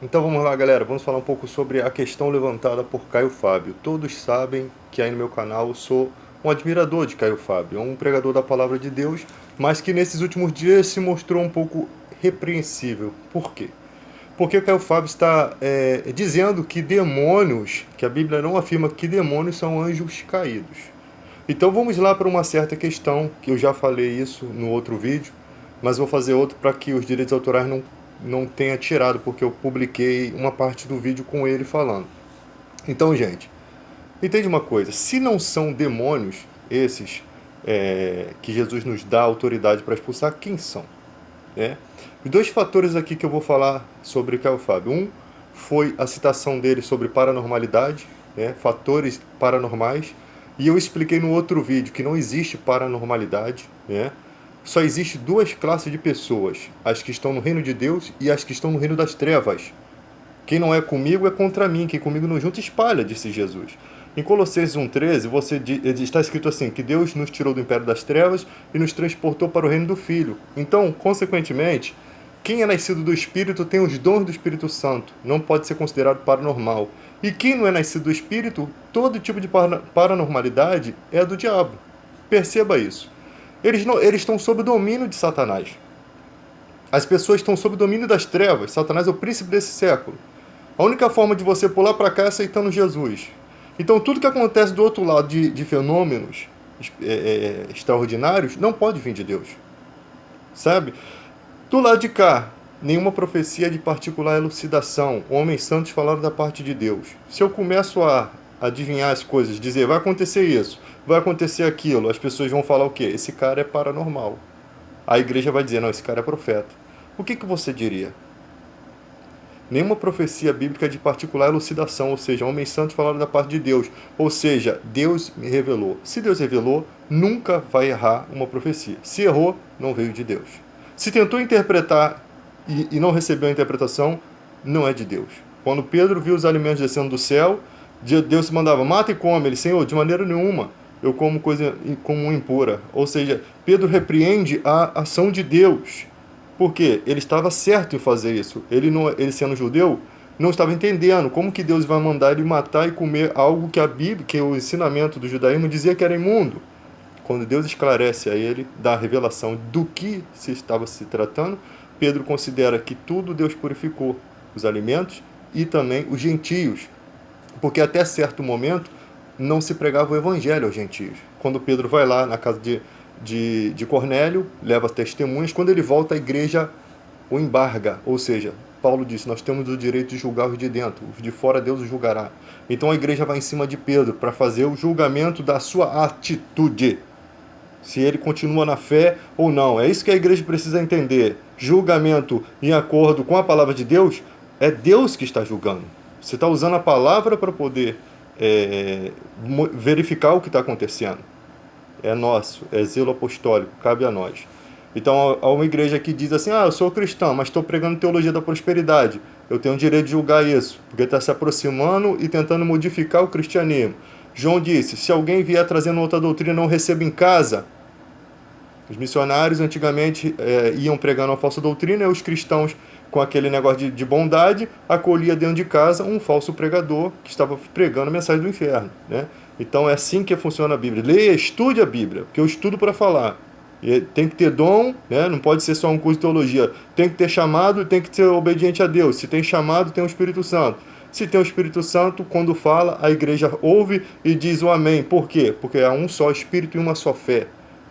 Então vamos lá, galera, vamos falar um pouco sobre a questão levantada por Caio Fábio. Todos sabem que aí no meu canal eu sou um admirador de Caio Fábio, um pregador da palavra de Deus, mas que nesses últimos dias se mostrou um pouco repreensível. Por quê? Porque Caio Fábio está dizendo que demônios, que a Bíblia não afirma que demônios são anjos caídos. Então vamos lá para uma certa questão, que eu já falei isso no outro vídeo, mas vou fazer outro para que os direitos autorais não tenha tirado, porque eu publiquei uma parte do vídeo com ele falando. Então, gente, entende uma coisa, se não são demônios esses que Jesus nos dá autoridade para expulsar, quem são? Né? Os dois fatores aqui que eu vou falar sobre Caio Fábio. Um foi a citação dele sobre paranormalidade, né? Fatores paranormais. E eu expliquei no outro vídeo que não existe paranormalidade, né? Só existe duas classes de pessoas, as que estão no reino de Deus e as que estão no reino das trevas. Quem não é comigo é contra mim, quem comigo não junta espalha, disse Jesus. Em Colossenses 1,13, está escrito assim, que Deus nos tirou do império das trevas e nos transportou para o reino do Filho. Então, consequentemente, quem é nascido do Espírito tem os dons do Espírito Santo, não pode ser considerado paranormal. E quem não é nascido do Espírito, todo tipo de paranormalidade é do diabo. Perceba isso. Eles estão sob o domínio de Satanás. As pessoas estão sob o domínio das trevas. Satanás é o príncipe desse século. A única forma de você pular para cá é aceitando Jesus. Então, tudo que acontece do outro lado de fenômenos extraordinários não pode vir de Deus. Sabe? Do lado de cá, nenhuma profecia de particular elucidação. Homens santos falaram da parte de Deus. Se eu começo a adivinhar as coisas, dizer vai acontecer isso, vai acontecer aquilo, as pessoas vão falar o quê? Esse cara é paranormal. A igreja vai dizer, não, esse cara é profeta. O que você diria? Nenhuma profecia bíblica de particular elucidação, ou seja, homens santos falaram da parte de Deus. Ou seja, Deus me revelou. Se Deus revelou, nunca vai errar uma profecia. Se errou, não veio de Deus. Se tentou interpretar e não recebeu a interpretação, não é de Deus. Quando Pedro viu os alimentos descendo do céu, Deus se mandava, mata e come. Ele, Senhor, de maneira nenhuma, eu como coisa como impura. Ou seja, Pedro repreende a ação de Deus. Porque ele estava certo em fazer isso. Ele sendo judeu, não estava entendendo como que Deus vai mandar ele matar e comer algo que a Bíblia, que o ensinamento do judaísmo dizia que era imundo. Quando Deus esclarece a ele, dá a revelação do que se estava se tratando, Pedro considera que tudo Deus purificou, os alimentos e também os gentios. Porque até certo momento não se pregava o evangelho aos gentios. Quando Pedro vai lá na casa de Cornélio, leva testemunhas, quando ele volta a igreja o embarga, ou seja, Paulo disse, nós temos o direito de julgar os de dentro, os de fora Deus os julgará. Então a igreja vai em cima de Pedro para fazer o julgamento da sua atitude, se ele continua na fé ou não. É isso que a igreja precisa entender. Julgamento em acordo com a palavra de Deus, é Deus que está julgando. Você está usando a palavra para poder verificar o que está acontecendo. É nosso, é zelo apostólico, cabe a nós. Então, há uma igreja que diz assim, eu sou cristão, mas estou pregando teologia da prosperidade. Eu tenho o direito de julgar isso, porque está se aproximando e tentando modificar o cristianismo. João disse, se alguém vier trazendo outra doutrina, não receba em casa. Os missionários antigamente iam pregando uma falsa doutrina e os cristãos, com aquele negócio de bondade, acolhia dentro de casa um falso pregador que estava pregando a mensagem do inferno. Né? Então é assim que funciona a Bíblia. Leia, estude a Bíblia, porque eu estudo para falar. E tem que ter dom, né? Não pode ser só um curso de teologia. Tem que ter chamado, tem que ser obediente a Deus. Se tem chamado, tem o Espírito Santo. Se tem o Espírito Santo, quando fala, a igreja ouve e diz o amém. Por quê? Porque há um só Espírito e uma só fé.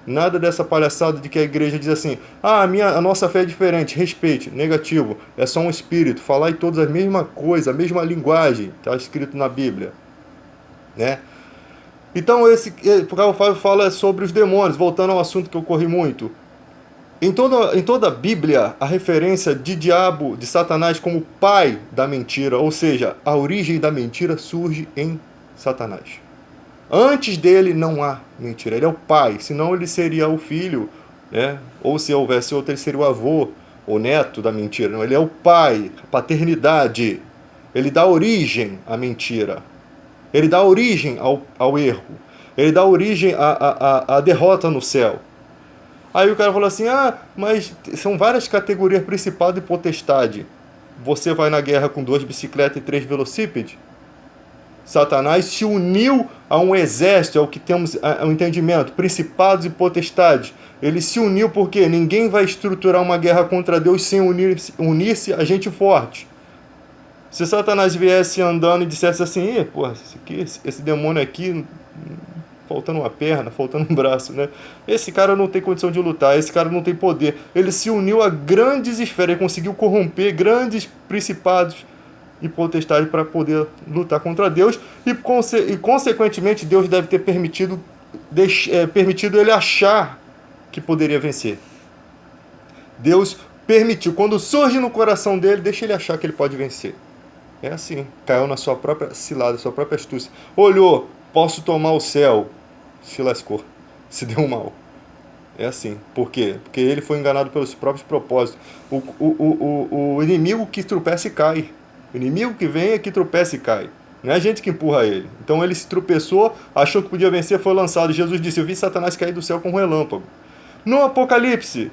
Nada dessa palhaçada de que a igreja diz assim, a nossa fé é diferente, respeite, negativo, é só um espírito, falar em todos a mesma coisa, a mesma linguagem, está escrito na Bíblia. Né? Então, o Carl Fábio fala sobre os demônios, voltando ao assunto que eu corri muito. Em toda a Bíblia, a referência de diabo, de Satanás como pai da mentira, ou seja, a origem da mentira surge em Satanás. Antes dele não há mentira, ele é o pai, senão ele seria o filho, né? Ou se houvesse outro, ele seria o avô, o neto da mentira. Não, ele é o pai, a paternidade. Ele dá origem à mentira. Ele dá origem ao erro. Ele dá origem à derrota no céu. Aí o cara falou assim, mas são várias categorias, principado e potestade. você vai na guerra com 2 bicicletas e 3 velocípedes? Satanás se uniu a um exército, é o que temos o entendimento, principados e potestades. Ele se uniu porque ninguém vai estruturar uma guerra contra Deus sem unir-se a gente forte. Se Satanás viesse andando e dissesse assim, pô, esse demônio aqui, faltando uma perna, faltando um braço, né? Esse cara não tem condição de lutar, esse cara não tem poder. Ele se uniu a grandes esferas, ele conseguiu corromper grandes principados e potestade para poder lutar contra Deus e consequentemente Deus deve ter permitido ele achar que poderia vencer. Deus permitiu, quando surge no coração dele, deixa ele achar que ele pode vencer. É assim, caiu na sua própria cilada, sua própria astúcia. Olhou, posso tomar o céu, se lascou, se deu mal. É assim, por quê? Porque ele foi enganado pelos próprios propósitos. O inimigo que tropeça e cai. O inimigo que vem é que tropeça e cai. Não é a gente que empurra ele. Então ele se tropeçou, achou que podia vencer, foi lançado. Jesus disse, eu vi Satanás cair do céu com um relâmpago. No Apocalipse,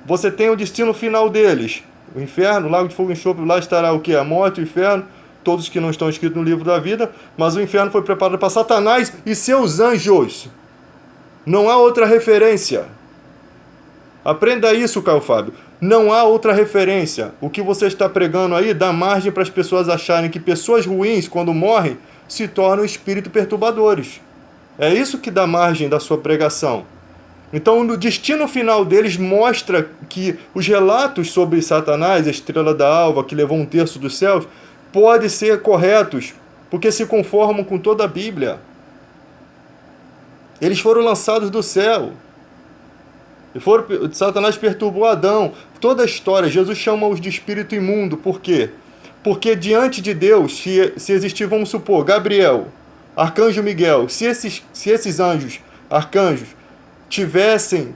você tem o destino final deles. O inferno, o lago de fogo e enxofre, lá estará o quê? A morte, o inferno, todos que não estão escritos no livro da vida. Mas o inferno foi preparado para Satanás e seus anjos. Não há outra referência. Aprenda isso, Caio Fábio. Não há outra referência. O que você está pregando aí dá margem para as pessoas acharem que pessoas ruins, quando morrem, se tornam espíritos perturbadores. É isso que dá margem da sua pregação. Então, no destino final deles, mostra que os relatos sobre Satanás, a estrela da alva, que levou 1/3 dos céus, podem ser corretos, porque se conformam com toda a Bíblia. Eles foram lançados do céu. Satanás perturbou Adão. Toda a história, Jesus chama-os de espírito imundo. Por quê? Porque diante de Deus, se existir, vamos supor, Gabriel, Arcanjo Miguel, se esses anjos, arcanjos, tivessem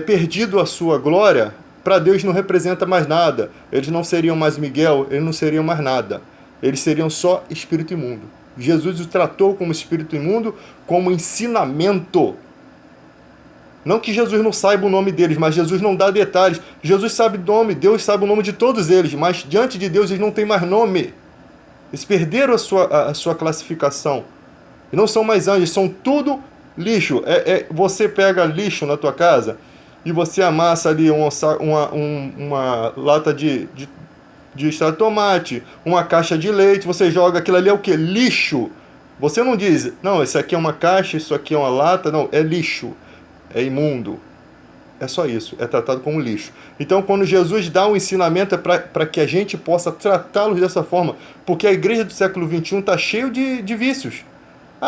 perdido a sua glória, para Deus não representa mais nada. Eles não seriam mais Miguel, eles não seriam mais nada. Eles seriam só espírito imundo. Jesus os tratou como espírito imundo, como ensinamento. Não que Jesus não saiba o nome deles, mas Jesus não dá detalhes. Jesus sabe o nome, Deus sabe o nome de todos eles, mas diante de Deus eles não têm mais nome. Eles perderam a sua classificação. E não são mais anjos, são tudo lixo. Você pega lixo na tua casa e você amassa ali uma lata de extrato de tomate, uma caixa de leite, você joga aquilo ali, é o quê? Lixo. Você não diz, não, isso aqui é uma caixa, isso aqui é uma lata, não, é lixo. É imundo. É só isso, é tratado como lixo. Então, quando Jesus dá um ensinamento, é para que a gente possa tratá-los dessa forma, porque a igreja do século XXI está cheio de vícios.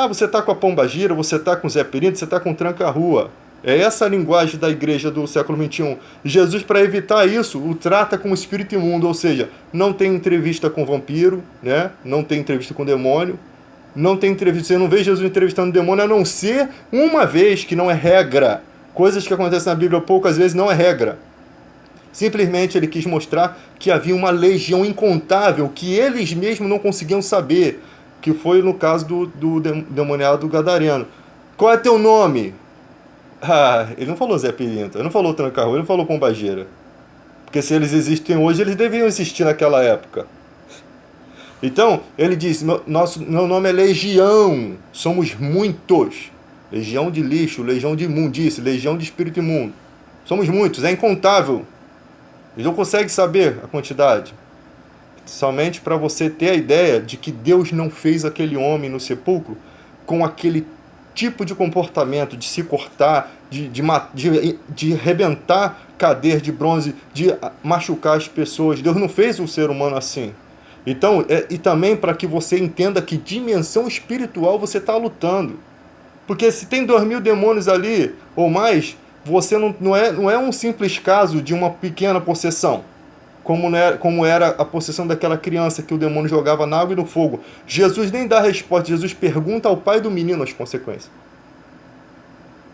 Você está com a pombagira, você está com o Zé Perito, você está com o tranca-rua. É essa a linguagem da igreja do século XXI. Jesus, para evitar isso, o trata como espírito imundo, ou seja, não tem entrevista com vampiro, né? Não tem entrevista com demônio, não tem entrevista, você não vê Jesus entrevistando demônio, a não ser uma vez, que não é regra. Coisas que acontecem na Bíblia poucas vezes não é regra. Simplesmente ele quis mostrar que havia uma legião incontável que eles mesmos não conseguiam saber, que foi no caso do demoniado gadareno. Qual é teu nome? Ele não falou Zé Pilintra, ele não falou Tranca-Rua, ele não falou Pombageira. Porque se eles existem hoje, eles deviam existir naquela época. Então, ele diz, meu nome é Legião, somos muitos. Legião de lixo, legião de imundície, legião de espírito imundo. Somos muitos, é incontável. Eles não conseguem saber a quantidade. Somente para você ter a ideia de que Deus não fez aquele homem no sepulcro com aquele tipo de comportamento, de se cortar, de arrebentar cadeias de bronze, de machucar as pessoas. Deus não fez o ser humano assim. Então, e também para que você entenda que dimensão espiritual você está lutando. Porque se tem 2.000 demônios ali, ou mais, você não é um simples caso de uma pequena possessão. Como era a possessão daquela criança que o demônio jogava na água e no fogo. Jesus nem dá resposta, Jesus pergunta ao pai do menino as consequências.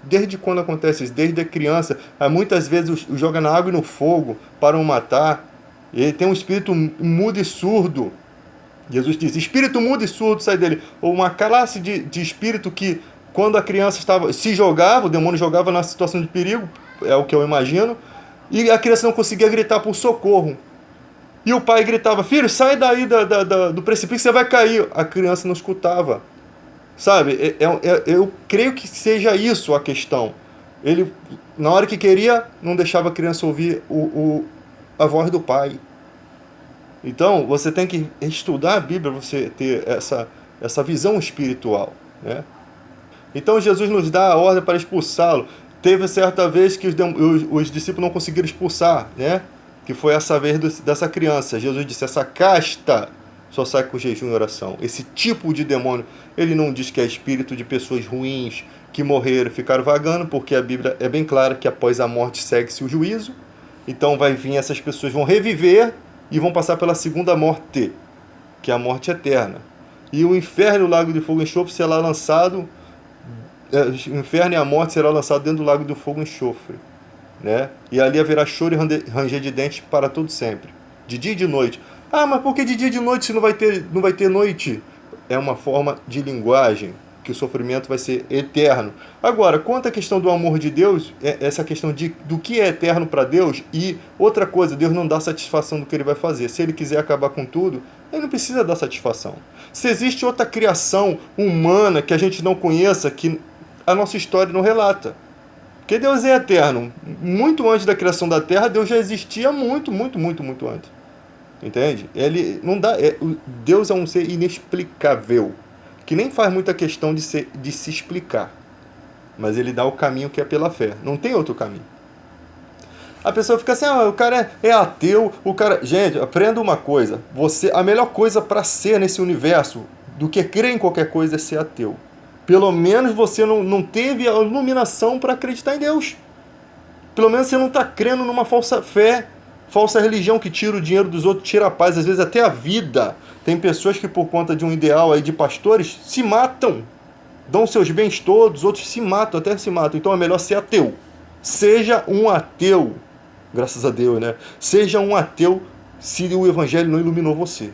Desde quando acontece isso? Desde a criança. Muitas vezes joga na água e no fogo para o matar. Ele tem um espírito mudo e surdo. Jesus diz, espírito mudo e surdo sai dele. Ou uma classe de espírito que, quando a criança se jogava, o demônio jogava na situação de perigo, é o que eu imagino, e a criança não conseguia gritar por socorro. E o pai gritava, filho, sai daí do precipício, você vai cair. A criança não escutava. Sabe, eu creio que seja isso a questão. Ele, na hora que queria, não deixava a criança ouvir a voz do pai. Então, você tem que estudar a Bíblia para você ter essa visão espiritual, né? Então, Jesus nos dá a ordem para expulsá-lo. Teve certa vez que os discípulos não conseguiram expulsar, né? Que foi essa vez dessa criança. Jesus disse, essa casta só sai com jejum e oração. Esse tipo de demônio, ele não diz que é espírito de pessoas ruins que morreram, ficaram vagando, porque a Bíblia é bem clara que após a morte segue-se o juízo. Então vai vir, essas pessoas vão reviver e vão passar pela segunda morte, que é a morte eterna. E o inferno e o lago de fogo e enxofre será lançado, o inferno e a morte será lançado dentro do lago de fogo e enxofre, né? E ali haverá choro e ranger de dentes para todo sempre, de dia e de noite. Ah, mas por que de dia e de noite se não vai ter noite? É uma forma de linguagem, que o sofrimento vai ser eterno. Agora, quanto à questão do amor de Deus, essa questão do que é eterno para Deus, e outra coisa, Deus não dá satisfação do que ele vai fazer. Se ele quiser acabar com tudo, ele não precisa dar satisfação. Se existe outra criação humana que a gente não conheça, que a nossa história não relata. Porque Deus é eterno. Muito antes da criação da Terra, Deus já existia muito antes. Entende? Ele não dá. Deus é um ser inexplicável, que nem faz muita questão de se explicar. Mas ele dá o caminho que é pela fé. Não tem outro caminho. A pessoa fica assim, o cara é ateu, o cara... Gente, aprenda uma coisa. A melhor coisa para ser nesse universo do que crer em qualquer coisa é ser ateu. Pelo menos você não teve a iluminação para acreditar em Deus. Pelo menos você não está crendo numa falsa fé, falsa religião que tira o dinheiro dos outros, tira a paz, às vezes até a vida. Tem pessoas que por conta de um ideal aí de pastores se matam, dão seus bens todos, outros se matam, até se matam. Então é melhor ser ateu. Seja um ateu, graças a Deus, né? Seja um ateu se o evangelho não iluminou você.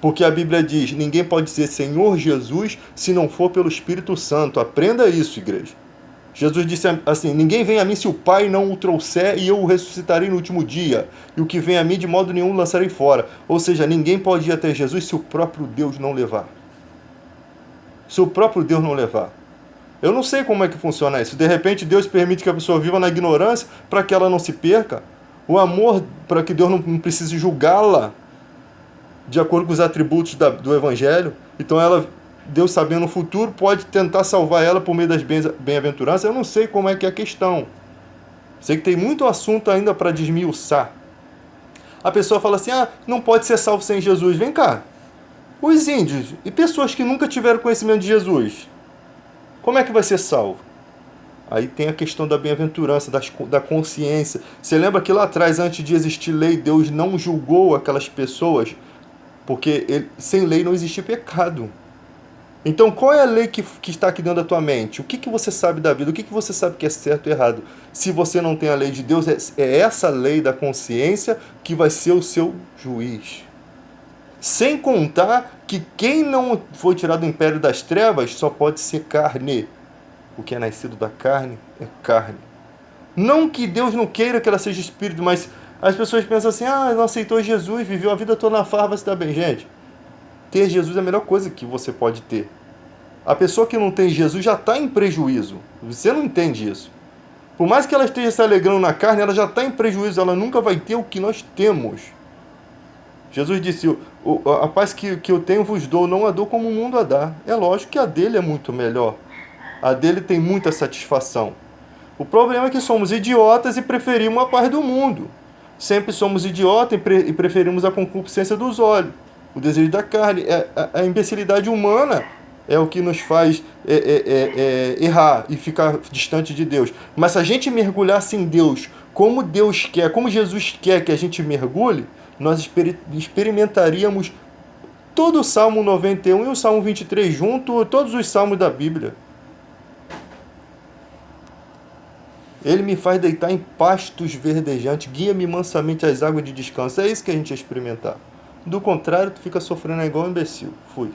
Porque a Bíblia diz, ninguém pode dizer Senhor Jesus se não for pelo Espírito Santo. Aprenda isso, igreja. Jesus disse assim, ninguém vem a mim se o Pai não o trouxer e eu o ressuscitarei no último dia. E o que vem a mim de modo nenhum lançarei fora. Ou seja, ninguém pode ir até Jesus se o próprio Deus não levar. Se o próprio Deus não levar. Eu não sei como é que funciona isso. De repente Deus permite que a pessoa viva na ignorância para que ela não se perca. O amor para que Deus não precise julgá-la de acordo com os atributos do Evangelho. Então Deus sabendo o futuro pode tentar salvar ela por meio das bem-aventuranças. Eu não sei como é que é a questão. Sei que tem muito assunto ainda para desmiuçar. A pessoa fala assim, não pode ser salvo sem Jesus. Vem cá, os índios e pessoas que nunca tiveram conhecimento de Jesus, como é que vai ser salvo? Aí tem a questão da bem-aventurança, da consciência. Você lembra que lá atrás, antes de existir lei, Deus não julgou aquelas pessoas, porque sem lei não existe pecado. Então, qual é a lei que está aqui dentro da tua mente? O que você sabe da vida? O que você sabe que é certo e errado? Se você não tem a lei de Deus, é essa lei da consciência que vai ser o seu juiz. Sem contar que quem não foi tirado do império das trevas só pode ser carne. O que é nascido da carne é carne. Não que Deus não queira que ela seja espírito, mas as pessoas pensam assim, não aceitou Jesus, viveu a vida toda na farra, vai se dar bem. Gente, ter Jesus é a melhor coisa que você pode ter. A pessoa que não tem Jesus já está em prejuízo. Você não entende isso. Por mais que ela esteja se alegrando na carne, ela já está em prejuízo. Ela nunca vai ter o que nós temos. Jesus disse, a paz que eu tenho vos dou, não a dou como o mundo a dá. É lógico que a dele é muito melhor. A dele tem muita satisfação. O problema é que somos idiotas e preferimos a paz do mundo. Sempre somos idiotas e preferimos a concupiscência dos olhos. O desejo da carne, a imbecilidade humana é o que nos faz errar e ficar distante de Deus. Mas se a gente mergulhasse em Deus como Deus quer, como Jesus quer que a gente mergulhe, nós experimentaríamos todo o Salmo 91 e o Salmo 23 junto, todos os salmos da Bíblia. Ele me faz deitar em pastos verdejantes, guia-me mansamente às águas de descanso. É isso que a gente ia experimentar. Do contrário, tu fica sofrendo igual um imbecil. Fui.